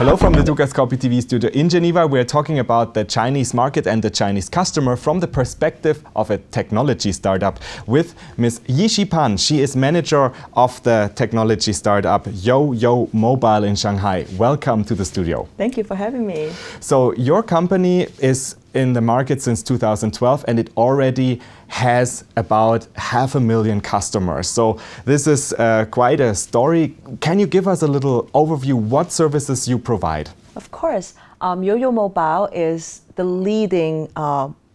Hello from the TV studio in Geneva. We're talking about the Chinese market and the Chinese customer from the perspective of a technology startup with Ms. Yishi Pan. She is manager of the technology startup YouYou Mobile in Shanghai. Welcome to the studio. Thank you for having me. So your company is in the market since 2012 and it already has about 500,000 customers. So this is quite a story. Can you give us a little overview what services you provide? Of course. YouYou Mobile is the leading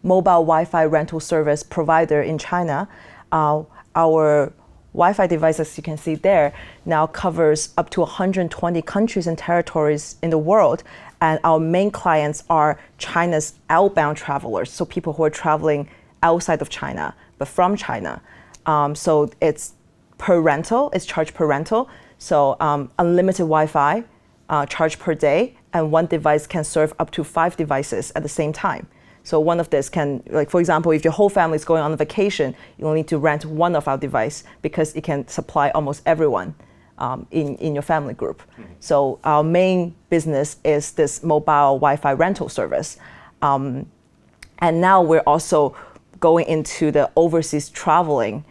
mobile Wi-Fi rental service provider in China. Our Wi-Fi device, as you can see there, now covers up to 120 countries and territories in the world. And our main clients are China's outbound travelers, so people who are traveling outside of China, but from China. So it's per rental, it's charged per rental. So unlimited Wi-Fi, charged per day, and one device can serve up to 5 devices at the same time. So one of this can, like for example, if your whole family is going on a vacation, you only need to rent one of our device because it can supply almost everyone in your family group. So our main business is this mobile Wi-Fi rental service. And now we're also going into the overseas traveling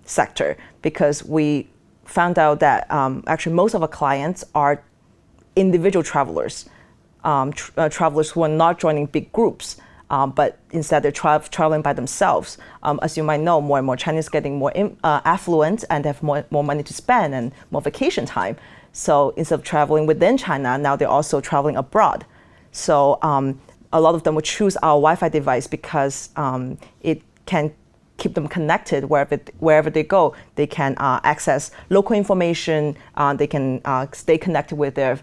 sector because we found out that actually most of our clients are individual travelers, travelers who are not joining big groups, but instead they're traveling by themselves. As you might know, more and more Chinese getting more affluent and have more money to spend and more vacation time. So instead of traveling within China, now they're also traveling abroad. So a lot of them would choose our Wi-Fi device because it can keep them connected wherever they go. They can access local information, they can stay connected with their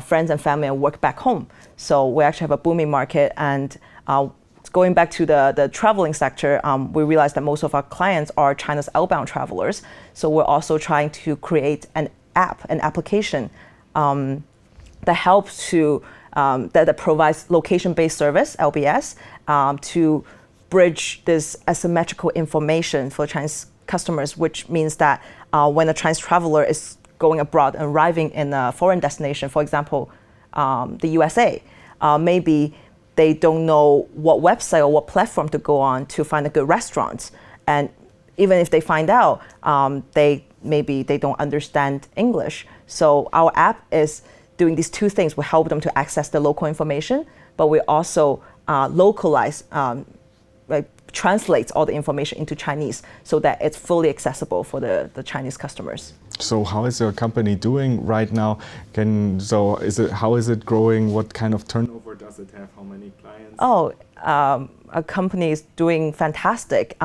friends and family and work back home. So we actually have a booming market. And going back to the traveling sector, we realized that most of our clients are China's outbound travelers. So we're also trying to create an application that helps to, that provides location-based service, LBS, to bridge this asymmetrical information for Chinese customers, which means that when a Chinese traveler is going abroad and arriving in a foreign destination, for example, the USA, maybe they don't know what website or what platform to go on to find a good restaurant. And even if they find out, maybe they don't understand English. So our app is doing these two things. We help them to access the local information, but we also localize, translates all the information into Chinese so that it's fully accessible for the Chinese customers. So how is your company doing right now? How is it growing? What kind of turnover does it have? How many clients? Our company is doing fantastic.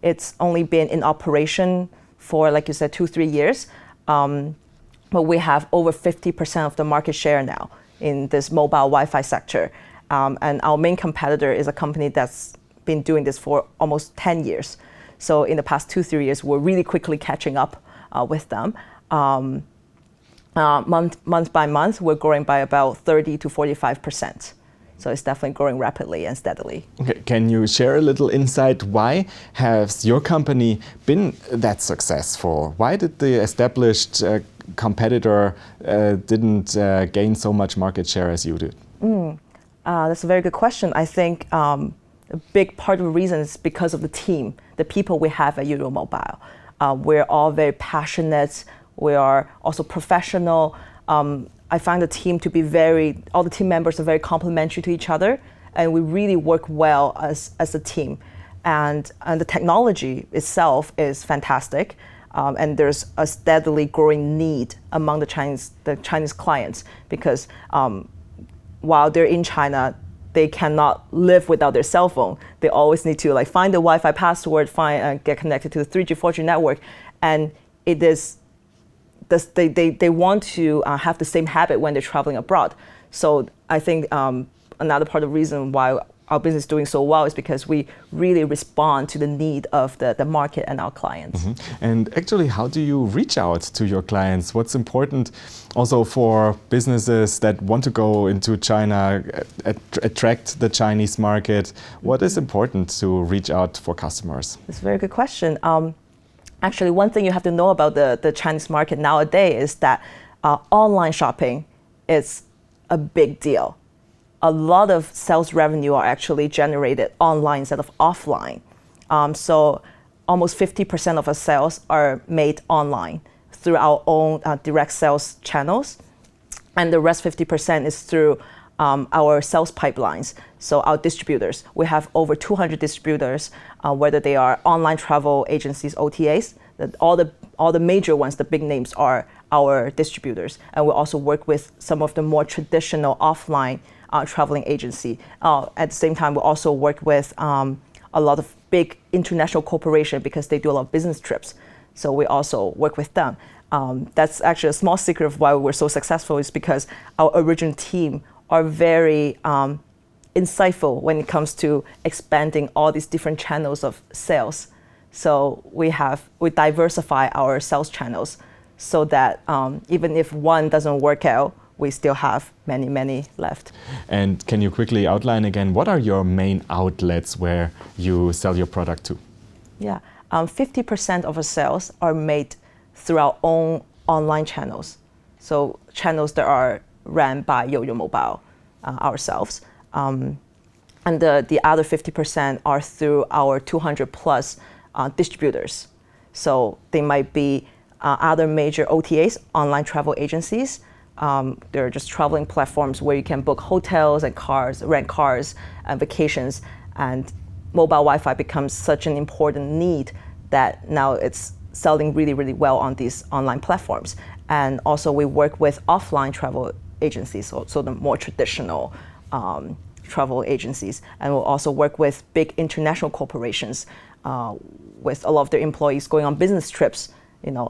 It's only been in operation for, like you said, 2-3 years. But we have over 50% of the market share now in this mobile Wi-Fi sector. And our main competitor is a company that's been doing this for almost 10 years. So in the past 2-3 years, we're really quickly catching up with them. Month by month, we're growing by about 30 to 45%. So it's definitely growing rapidly and steadily. Okay. Can you share a little insight? Why has your company been that successful? Why did the established competitor didn't gain so much market share as you did? That's a very good question. I think a big part of the reason is because of the team, the people we have at YouYou Mobile. We're all very passionate. We are also professional. I find the team to be all the team members are very complementary to each other, and we really work well as a team. And the technology itself is fantastic, and there's a steadily growing need among the Chinese clients because while they're in China, they cannot live without their cell phone. They always need to find the Wi-Fi password, get connected to the 3G, 4G network, and it is. They want to have the same habit when they're traveling abroad. So I think another part of the reason why our business is doing so well is because we really respond to the need of the market and our clients. Mm-hmm. And actually, how do you reach out to your clients? What's important also for businesses that want to go into China, attract the Chinese market? What is important to reach out for customers? That's a very good question. Actually, one thing you have to know about the Chinese market nowadays is that online shopping it's a big deal. A lot of sales revenue are actually generated online instead of offline. So almost 50% of our sales are made online through our own direct sales channels. And the rest 50% is through our sales pipelines, so our distributors. We have over 200 distributors, whether they are online travel agencies, OTAs, all the major ones, the big names are our distributors. And we also work with some of the more traditional offline traveling agency. At the same time, we also work with a lot of big international corporations because they do a lot of business trips. So we also work with them. That's actually a small secret of why we're so successful, is because our original team are very insightful when it comes to expanding all these different channels of sales. So we diversify our sales channels so that even if one doesn't work out, we still have many, many left. And can you quickly outline again, what are your main outlets where you sell your product to? Yeah, 50% of our sales are made through our own online channels. So channels that are ran by YouYou Mobile ourselves. And the other 50% are through our 200 plus distributors. So they might be other major OTAs, online travel agencies. They're just traveling platforms where you can book hotels and cars, rent cars and vacations. And mobile Wi-Fi becomes such an important need that now it's selling really, really well on these online platforms. And also we work with offline travel agencies, so the more traditional travel agencies. And we'll also work with big international corporations with a lot of their employees going on business trips,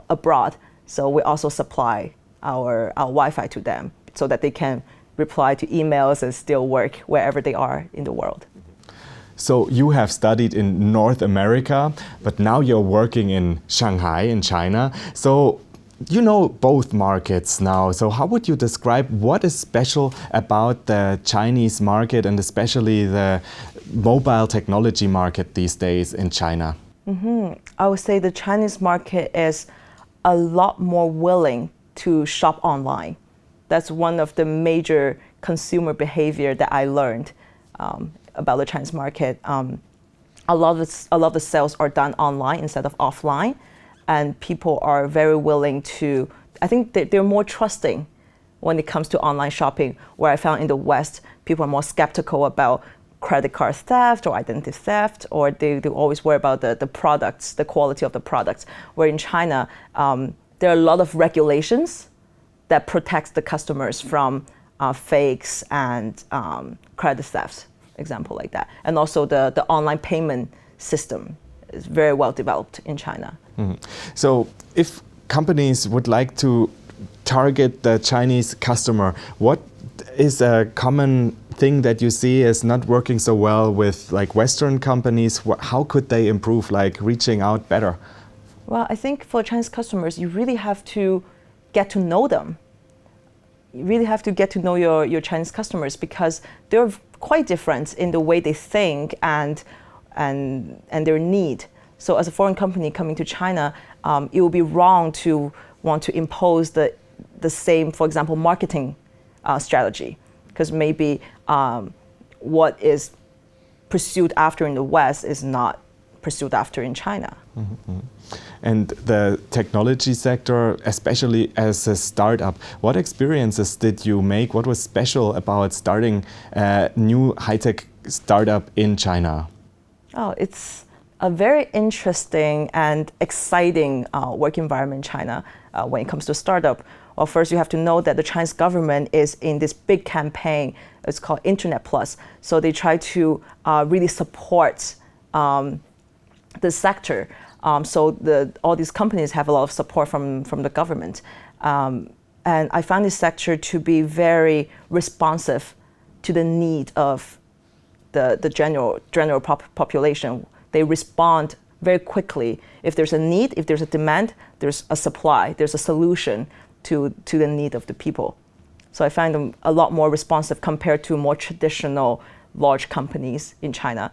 abroad. So we also supply our Wi-Fi to them so that they can reply to emails and still work wherever they are in the world. So you have studied in North America, but now you're working in Shanghai in China. So you know both markets now. So how would you describe what is special about the Chinese market and especially the mobile technology market these days in China? I would say the Chinese market is a lot more willing to shop online. That's one of the major consumer behavior that I learned about the Chinese market. A lot of the sales are done online instead of offline, and people are very willing to, I think they're more trusting when it comes to online shopping, where I found in the West, people are more skeptical about credit card theft or identity theft, or they always worry about the products, the quality of the products. Where in China, there are a lot of regulations that protects the customers from fakes and credit theft, example like that. And also the online payment system is very well developed in China. So if companies would like to target the Chinese customer, what is a common thing that you see is not working so well with like Western companies? How could they improve, like reaching out better? Well, I think for Chinese customers, you really have to get to know them. You really have to get to know your Chinese customers, because they're quite different in the way they think and their need. So as a foreign company coming to China, it would be wrong to want to impose the same, for example, marketing strategy, because maybe what is pursued after in the West is not pursued after in China. And the technology sector, especially as a startup, what experiences did you make? What was special about starting a new high-tech startup in China? Oh, it's a very interesting and exciting work environment in China when it comes to startup. Well, first you have to know that the Chinese government is in this big campaign. It's called Internet Plus. So they try to really support the sector. So all these companies have a lot of support from the government. And I found this sector to be very responsive to the need of the general population. They respond very quickly. If there's a need, if there's a demand, there's a supply, there's a solution to the need of the people. So I find them a lot more responsive compared to more traditional large companies in China.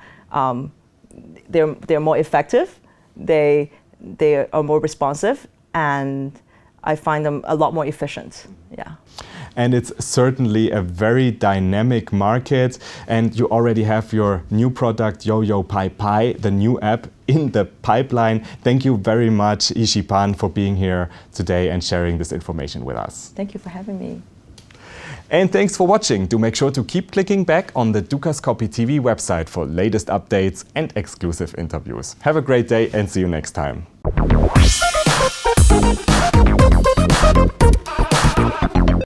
They're more effective, they are more responsive, and I find them a lot more efficient. Yeah. and it's certainly a very dynamic market. And you already have your new product, YouYou Pai Pai, the new app, in the pipeline. Thank you very much, Yishi Pan, for being here today and sharing this information with us. Thank you for having me. And thanks for watching. Do make sure to keep clicking back on the Dukascopy TV website for latest updates and exclusive interviews. Have a great day and see you next time.